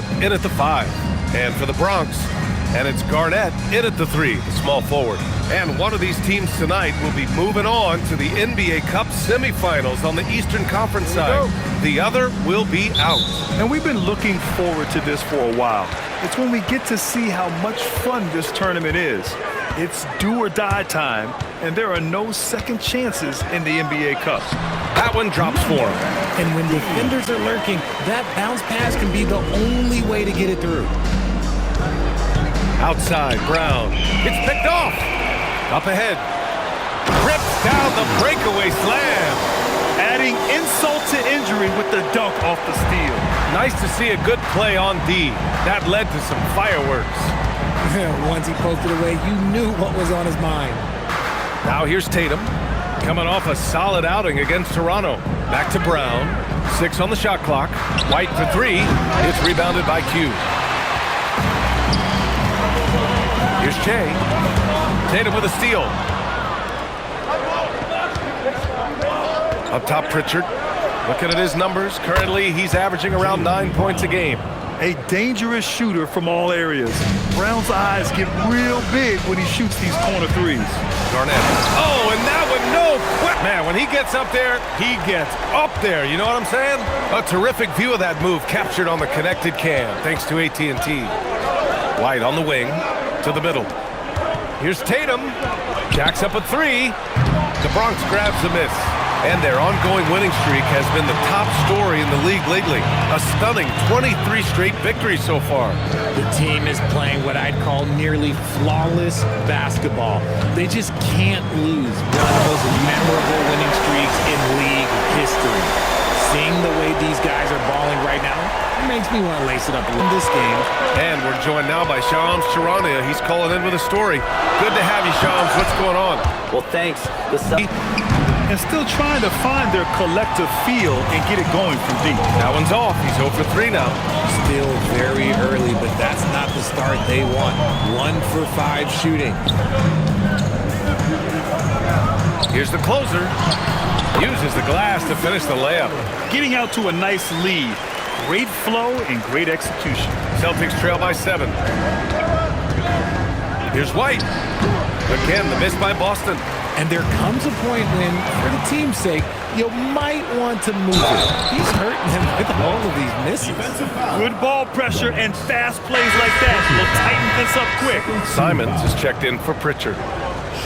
Minnesota in at the 5. And for the Bronx, and it's Garnett in at the 3, the small forward. And one of these teams tonight will be moving on to the NBA Cup semifinals on the Eastern Conference side. The other will be out. And we've been looking forward to this for a while. It's when we get to see how much fun this tournament is. It's do or die time, and there are no second chances in the NBA Cup. That one drops for him. And when defenders are lurking, that bounce pass can be the only way to get it through. Outside, Brown. It's picked off. Up ahead. Rips down the breakaway slam. Adding insult to injury with the dunk off the steal. Nice to see a good play on D. That led to some fireworks. Once he poked it away, you knew what was on his mind. Now here's Tatum. Coming off a solid outing against Toronto. Back to Brown. 6 on the shot clock. White for 3. It's rebounded by Q. Here's Shea. Tatum with a steal. Up top, Pritchard. Looking at his numbers. Currently, he's averaging around 9 points a game. A dangerous shooter from all areas. Brown's eyes get real big when he shoots these corner threes. Garnett. Oh, and that one, no. Man, when he gets up there, he gets up there. You know what I'm saying? A terrific view of that move captured on the connected cam, thanks to AT&T. White on the wing to the middle. Here's Tatum. Jacks up a 3. The Bronx grabs a miss. And their ongoing winning streak has been the top story in the league lately. A stunning 23 straight victories so far. The team is playing what I'd call nearly flawless basketball. They just can't lose one of those memorable winning streaks in league history. Seeing the way these guys are balling right now, it makes me want to lace it up in this game. And we're joined now by Shams Charania. He's calling in with a story. Good to have you, Shams. What's going on? Well, thanks. And still trying to find their collective feel and get it going from deep. That one's off. He's 0 for 3 now. Still very early, but that's not the start they want. 1 for 5 shooting. Here's the closer. Uses the glass to finish the layup. Getting out to a nice lead. Great flow and great execution. Celtics trail by 7. Here's White. Again, the miss by Boston. And there comes a point when, for the team's sake, you might want to move it. He's hurting them with all of these misses. Good ball pressure and fast plays like that will tighten this up quick. Simons is checked in for Pritchard.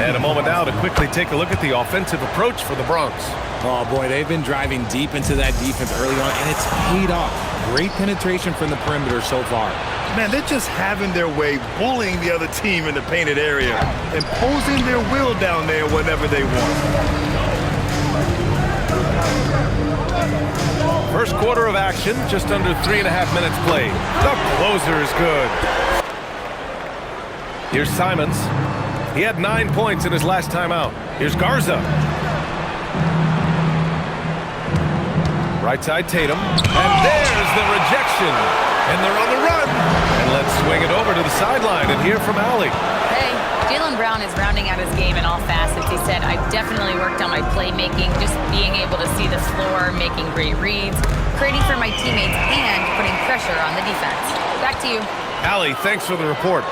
And a moment now to quickly take a look at the offensive approach for the Bronx. Oh, boy, they've been driving deep into that defense early on, and it's paid off. Great penetration from the perimeter so far. Man, they're just having their way, bullying the other team in the painted area, imposing their will down there whenever they want. First quarter of action, just under 3.5 minutes played. The closer is good. Here's Simons. He had 9 points in his last time out. Here's Garza. Right side Tatum. And there's the rejection. And they're on the run. And let's swing it over to the sideline and hear from Allie. Hey, Jaylen Brown is rounding out his game in all facets. He said, I've definitely worked on my playmaking, just being able to see the floor, making great reads, creating for my teammates, and putting pressure on the defense. Back to you. Allie, thanks for the report.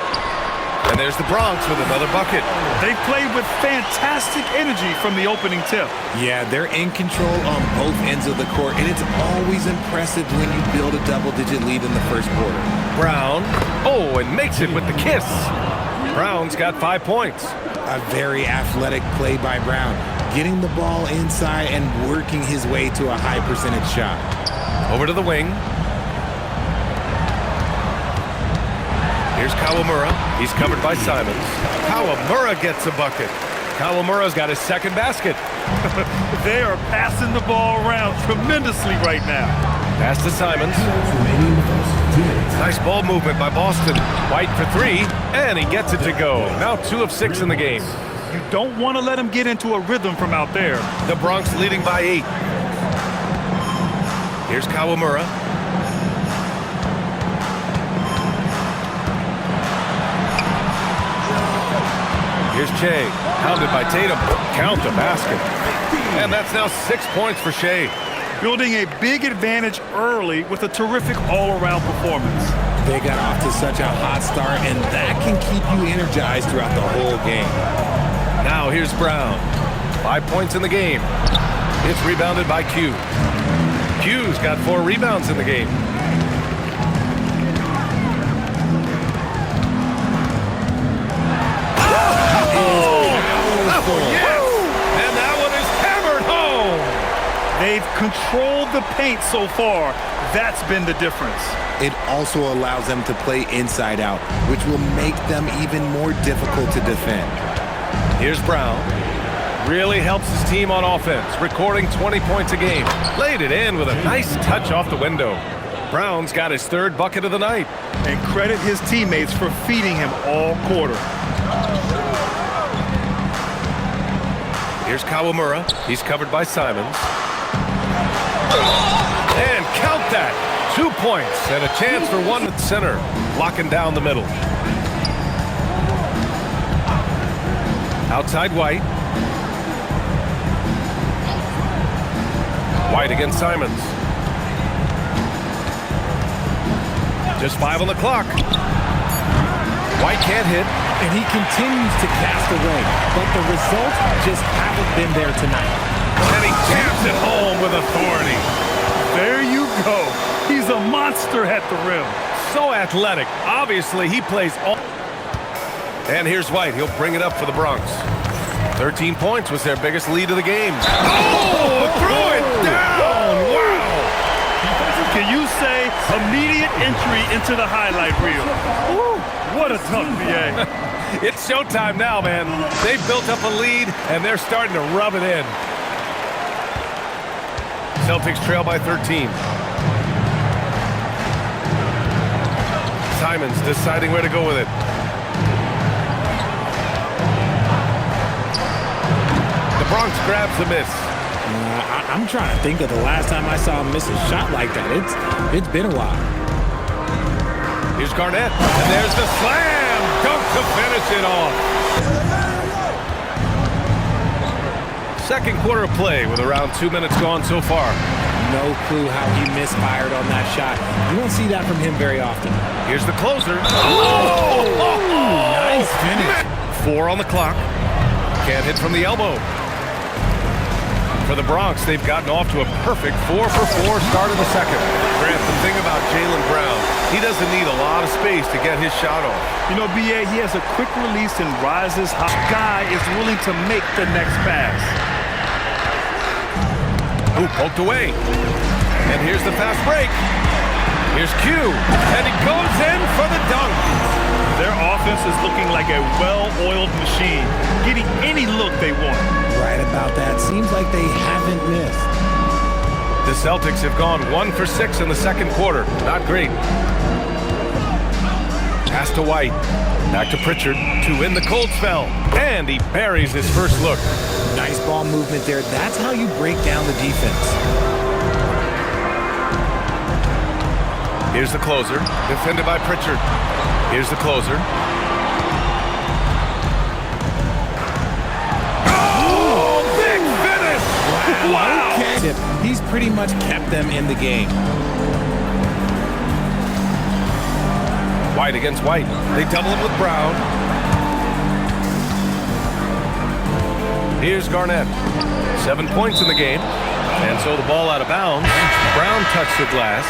And there's the Bronx with another bucket. They played with fantastic energy from the opening tip. Yeah, they're in control on both ends of the court, and it's always impressive when you build a double-digit lead in the first quarter. Brown. Oh, and makes it with the kiss. Brown's got 5 points. A very athletic play by Brown, getting the ball inside and working his way to a high percentage shot. Over to the wing. Here's Kawamura. He's covered by Simons. Kawamura gets a bucket. Kawamura's got his second basket. They are passing the ball around tremendously right now. Pass to Simons. Nice ball movement by Boston. White for 3, and he gets it to go. Now 2 of 6 in the game. You don't want to let him get into a rhythm from out there. The Bronx leading by 8. Here's Kawamura. Here's Shea, pounded by Tatum. Count the basket. And that's now 6 points for Shea. building a big advantage early with a terrific all-around performance. They got off to such a hot start, and that can keep you energized throughout the whole game. Now here's Brown. 5 points in the game. It's rebounded by Q. Q's got 4 rebounds in the game. And that one is hammered home. They've controlled the paint so far. That's been the difference. It also allows them to play inside out, which will make them even more difficult to defend. Here's Brown. Really helps his team on offense, recording 20 points a game. Laid it in with a nice touch off the window. Brown's got his 3rd bucket of the night. And credit his teammates for feeding him all quarter. Here's Kawamura. He's covered by Simons. And count that. 2 points and a chance for one at center. Locking down the middle. Outside White. White against Simons. Just 5 on the clock. White can't hit. And he continues to cast away, but the results just haven't been there tonight. And he jams it home with authority. There you go. He's a monster at the rim. So athletic. Obviously, he plays all. And here's White. He'll bring it up for the Bronx. 13 points was their biggest lead of the game. Oh, threw it down. Wow. Can you say immediate entry into the highlight reel? Woo, what a tough BA. It's showtime now, man. They've built up a lead, and they're starting to rub it in. Celtics trail by 13. Simons deciding where to go with it. The Bronx grabs the miss. I'm trying to think of the last time I saw him miss a shot like that. It's been a while. Here's Garnett, and there's the slam dunk to finish it off. Second quarter of play with around 2 minutes gone so far. No clue how he misfired on that shot. You don't see that from him very often. Here's the closer. Nice finish. 4 on the clock. Can't hit from the elbow. For the Bronx, they've gotten off to a perfect 4-for-4 start of the second. Grant, the thing about Jaylen Brown, he doesn't need a lot of space to get his shot off. You know, BA, he has a quick release and rises high. Guy is willing to make the next pass. Ooh, poked away. And here's the fast break. Here's Q, and he goes in for the dunk. Their offense is looking like a well-oiled machine, getting any look they want. Right about that. Seems like they haven't missed. The Celtics have gone 1 for 6 in the second quarter. Not great. Pass to White. Back to Pritchard to win the cold spell. And he buries his first look. Nice ball movement there. That's how you break down the defense. Here's the closer. Defended by Pritchard. Here's the closer. Oh, big finish! Wow! Okay. He's pretty much kept them in the game. White against White. They double him with Brown. Here's Garnett. 7 points in the game. And so the ball out of bounds. Brown touched the glass.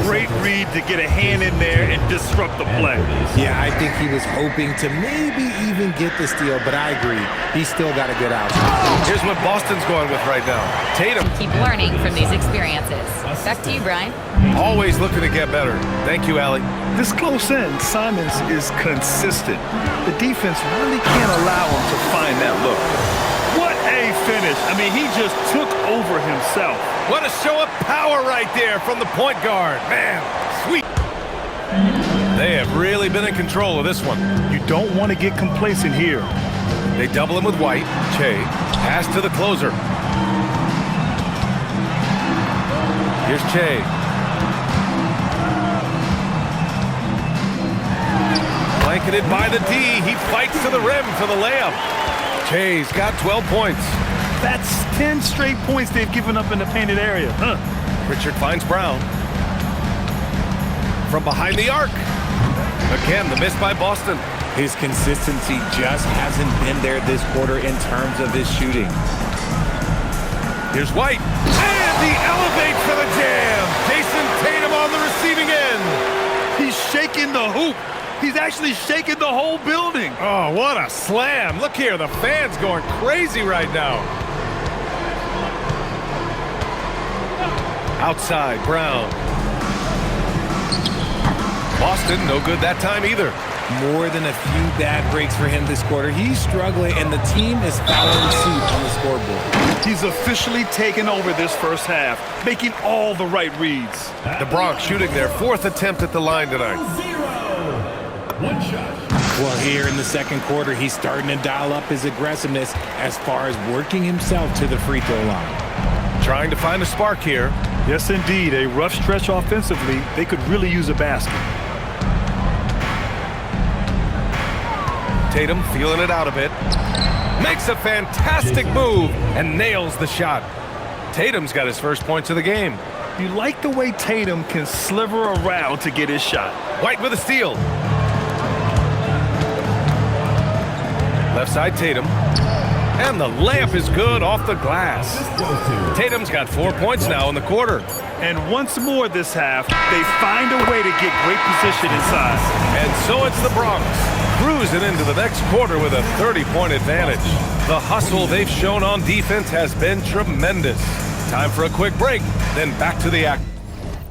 Great read to get a hand in there and disrupt the play. Yeah, I think he was hoping to maybe even get the steal, but I agree. He's still got a good outcome. Here's what Boston's going with right now. Tatum. Keep learning from these experiences. Back to you, Brian. Always looking to get better. Thank you, Allie. This close end, Simons is consistent. The defense really can't allow him to find that look. What a finish. I mean, he just took over himself. What a show of power right there from the point guard. Man, sweet. They have really been in control of this one. You don't want to get complacent here. They double him with White. Che. Pass to the closer. Here's Che. Blanketed by the D. He fights to the rim for the layup. Che's got 12 points. That's 10 straight points they've given up in the painted area. Pritchard finds Brown. From behind the arc. Again, the miss by Boston. His consistency just hasn't been there this quarter in terms of his shooting. Here's White. And he elevates for the jam. Jason Tatum on the receiving end. He's shaking the hoop. He's actually shaking the whole building. Oh, what a slam. Look here, the fans going crazy right now. Outside, Brown. Boston, no good that time either. More than a few bad breaks for him this quarter. He's struggling, and the team is following suit on the scoreboard. He's officially taken over this first half, making all the right reads. The Bronx shooting their 4th attempt at the line tonight. One shot. Well, here in the second quarter, he's starting to dial up his aggressiveness as far as working himself to the free throw line. Trying to find a spark here. Yes, indeed. A rough stretch offensively. They could really use a basket. Tatum feeling it out a bit. Makes a fantastic move and nails the shot. Tatum's got his first points of the game. You like the way Tatum can sliver around to get his shot. White with a steal. Left side Tatum. And the layup is good off the glass. Tatum's got 4 points now in the quarter. And once more this half, they find a way to get great position inside. And so it's the Bronx, cruising into the next quarter with a 30-point advantage. The hustle they've shown on defense has been tremendous. Time for a quick break, then back to the act.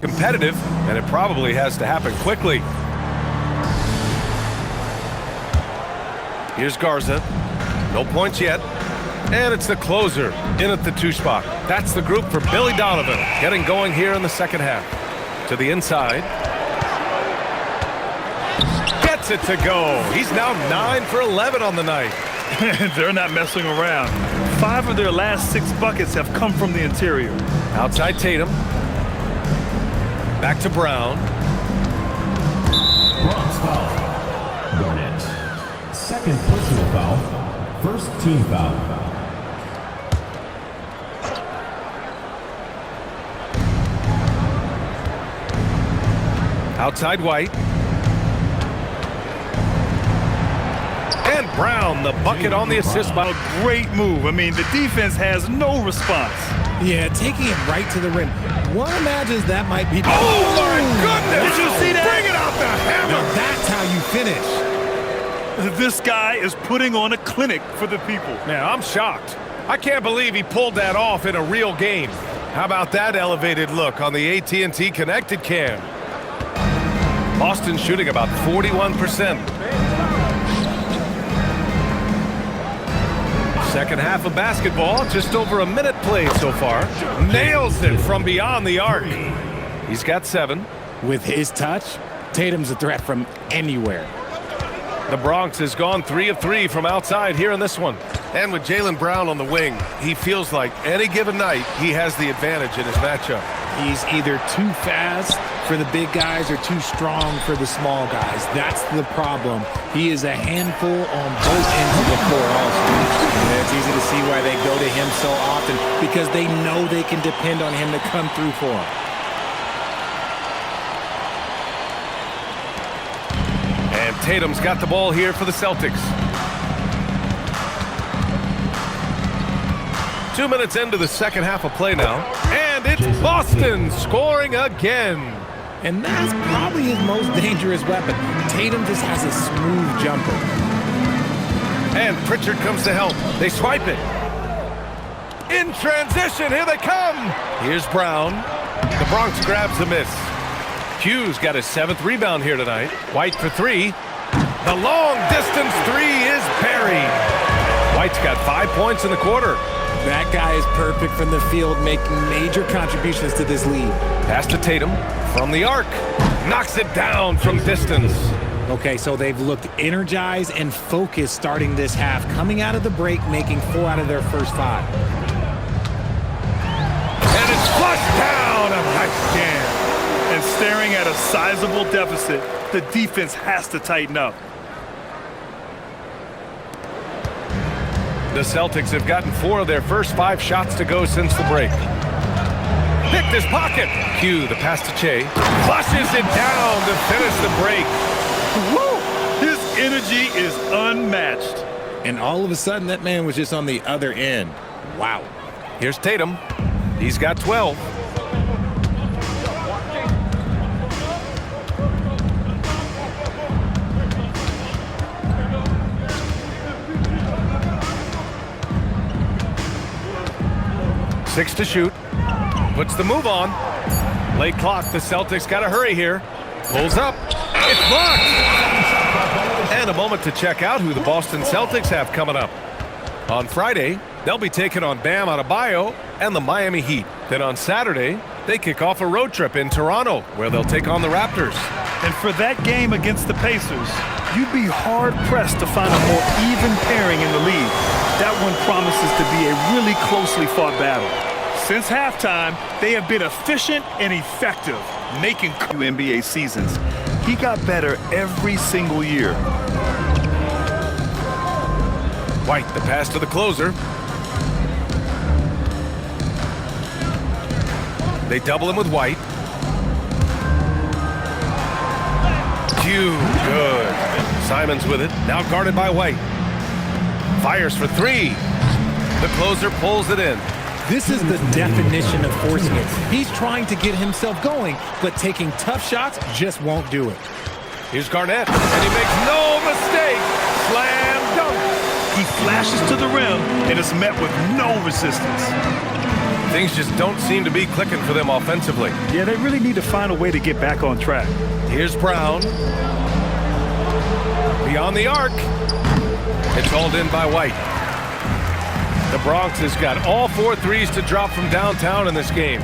Competitive, and it probably has to happen quickly. Here's Garza. No points yet. And it's the closer in at the 2 spot. That's the group for Billy Donovan, getting going here in the second half. To the inside. Gets it to go. He's now 9 for 11 on the night. They're not messing around. 5 of their last 6 buckets have come from the interior. Outside Tatum. Back to Brown. Bronx foul. Garnett. Second personal foul. First team foul. Outside White. And Brown, the bucket on the assist by. A great move. I mean, the defense has no response. Yeah, taking it right to the rim. One imagines that might be. Oh, my goodness! Did you see that? Bring it out the hammer! Now that's how you finish. This guy is putting on a clinic for the people. Man, I'm shocked. I can't believe he pulled that off in a real game. How about that elevated look on the AT&T Connected Cam? Boston shooting about 41%. Second half of basketball, just over a minute played so far. Nails it from beyond the arc. He's got 7. With his touch, Tatum's a threat from anywhere. The Bronx has gone 3 of 3 from outside here in this one. And with Jaylen Brown on the wing, he feels like any given night he has the advantage in his matchup. He's either too fast for the big guys or too strong for the small guys. That's the problem. He is a handful on both ends of the floor also. And it's easy to see why they go to him so often, because they know they can depend on him to come through for them. And Tatum's got the ball here for the Celtics. 2 minutes into the second half of play now. And it's Boston scoring again. And that's probably his most dangerous weapon. Tatum just has a smooth jumper. And Pritchard comes to help. They swipe it. In transition, here they come. Here's Brown. The Bronx grabs the miss. Hughes got his 7th rebound here tonight. White for 3. The long distance 3 is buried. White's got 5 points in the quarter. That guy is perfect from the field, making major contributions to this lead. Pass to Tatum from the arc. Knocks it down from distance. Okay, so they've looked energized and focused starting this half, coming out of the break, making 4 out of their first 5. And it's flushed down. A nice jam. And staring at a sizable deficit, the defense has to tighten up. The Celtics have gotten 4 of their first 5 shots to go since the break. Picked his pocket. Q, the pass to Che. Flushes it down to finish the break. Woo! His energy is unmatched. And all of a sudden, that man was just on the other end. Wow. Here's Tatum. He's got 12. Six to shoot. Puts the move on. Late clock. The Celtics got to hurry here. Pulls up. It's blocked. And a moment to check out who the Boston Celtics have coming up. On Friday, they'll be taking on Bam Adebayo and the Miami Heat. Then on Saturday, they kick off a road trip in Toronto, where they'll take on the Raptors. And for that game against the Pacers, you'd be hard-pressed to find a more even pairing in the league. That one promises to be a really closely fought battle. Since halftime, they have been efficient and effective, making NBA seasons. He got better every single year. White, the pass to the closer. They double him with White. Q, good. Simons with it, now guarded by White. Fires for 3. The closer pulls it in. This is the definition of forcing it. He's trying to get himself going, but taking tough shots just won't do it. Here's Garnett, and he makes no mistake. Slam dunk. He flashes to the rim and is met with no resistance. Things just don't seem to be clicking for them offensively. Yeah, they really need to find a way to get back on track. Here's Brown. Beyond the arc. It's hauled in by White. The Bronx has got all 4 threes to drop from downtown in this game.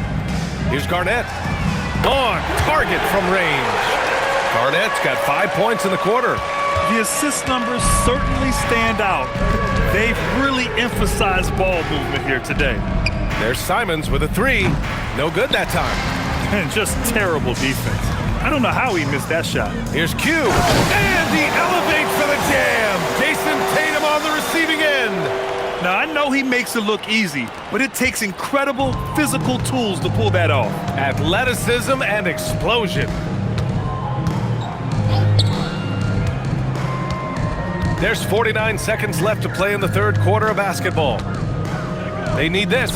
Here's Garnett. On target from range. Garnett's got 5 points in the quarter. The assist numbers certainly stand out. They've really emphasized ball movement here today. There's Simons with a 3. No good that time. And just terrible defense. I don't know how he missed that shot. Here's Q. And he elevates for the jam. Jason Tatum on the receiving end. Now, I know he makes it look easy, but it takes incredible physical tools to pull that off. Athleticism and explosion. There's 49 seconds left to play in the third quarter of basketball. They need this.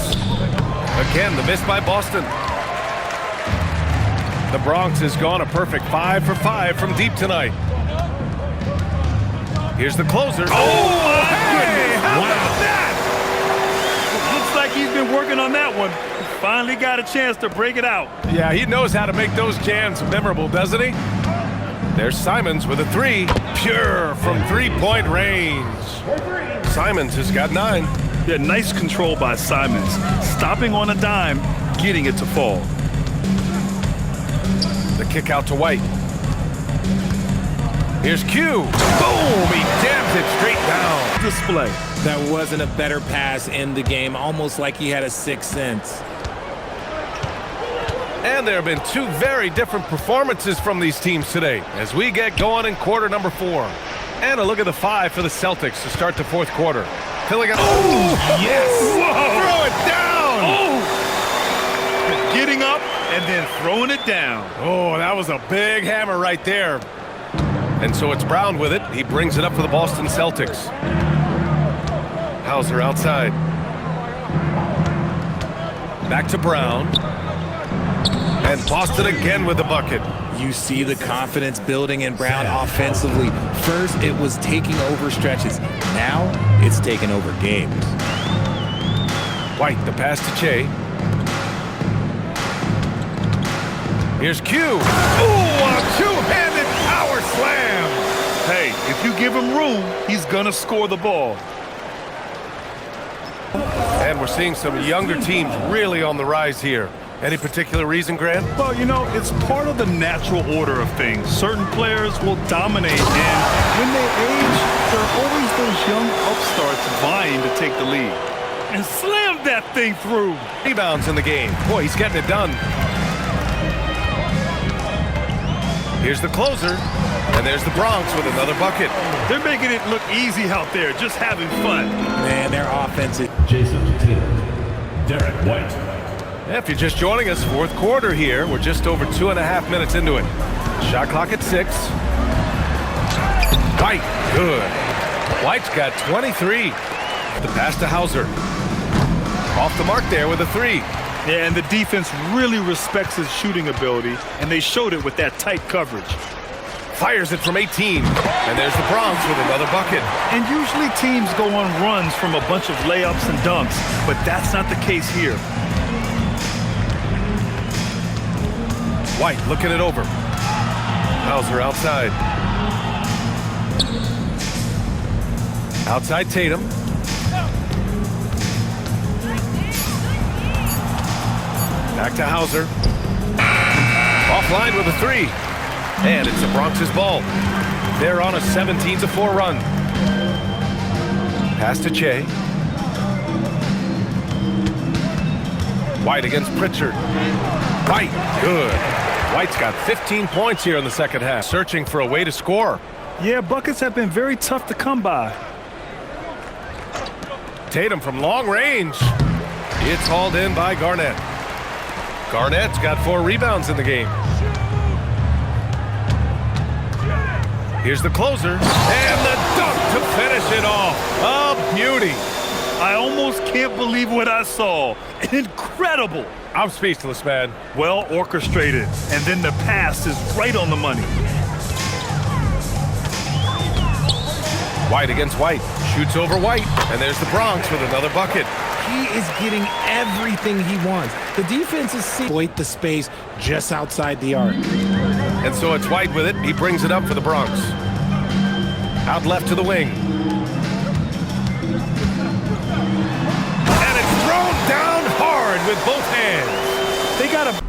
Again, the miss by Boston. The Bronx has gone a perfect 5 for 5 from deep tonight. Here's the closer. Oh, my goodness. How about that? Looks like he's been working on that one. Finally got a chance to break it out. Yeah, he knows how to make those jams memorable, doesn't he? There's Simons with a 3. Pure from 3-point range. Simons has got 9. Yeah, nice control by Simons. Stopping on a dime, getting it to fall. The kick out to White. Here's Q. Boom! He jams it straight down. Display. That wasn't a better pass in the game, almost like he had a sixth sense. And there have been 2 very different performances from these teams today as we get going in quarter number 4. And a look at the 5 for the Celtics to start the fourth quarter. Filling up. Oh, yes! Whoa. Throw it down! Oh! Getting up and then throwing it down. Oh, that was a big hammer right there. And so it's Brown with it. He brings it up for the Boston Celtics. Hauser outside. Back to Brown. And Boston again with the bucket. You see the confidence building in Brown offensively. First, it was taking over stretches. Now, it's taking over games. White, the pass to Che. Here's Q. Ooh, a two-handed power slam. Hey, if you give him room, he's gonna score the ball. And we're seeing some younger teams really on the rise here. Any particular reason, Grant? Well, you know, it's part of the natural order of things. Certain players will dominate, and when they age, there are always those young upstarts vying to take the lead. And slam that thing through. Rebounds in the game. Boy, he's getting it done. Here's the closer, and there's the Bronx with another bucket. They're making it look easy out there, just having fun. Man, their offense is... Jason Tatum. Derek White. Yeah, if you're just joining us, fourth quarter here. We're just over 2.5 minutes into it. Shot clock at 6. White, good. White's got 23. The pass to Hauser. Off the mark there with a 3. Yeah, and the defense really respects his shooting ability, and they showed it with that tight coverage. Fires it from 18. And there's the Bronx with another bucket. And usually teams go on runs from a bunch of layups and dunks, but that's not the case here. White looking it over. Hauser outside. Outside Tatum. Back to Hauser. Offline with a 3. And it's the Bronx's ball. They're on a 17-4 run. Pass to Che. White against Pritchard. White, good. White's got 15 points here in the second half. Searching for a way to score. Yeah, buckets have been very tough to come by. Tatum from long range. It's hauled in by Garnett. Garnett's got 4 rebounds in the game. Here's the closer. And the dunk to finish it off. A beauty. I almost can't believe what I saw. Incredible. I'm speechless, man. Well orchestrated. And then the pass is right on the money. White against White. Shoots over White. And there's the Bronx with another bucket. He is getting everything he wants. The defense is exploit the space just outside the arc. And so it's White with it. He brings it up for the Bronx. Out left to the wing. And it's thrown down hard with both hands. They got a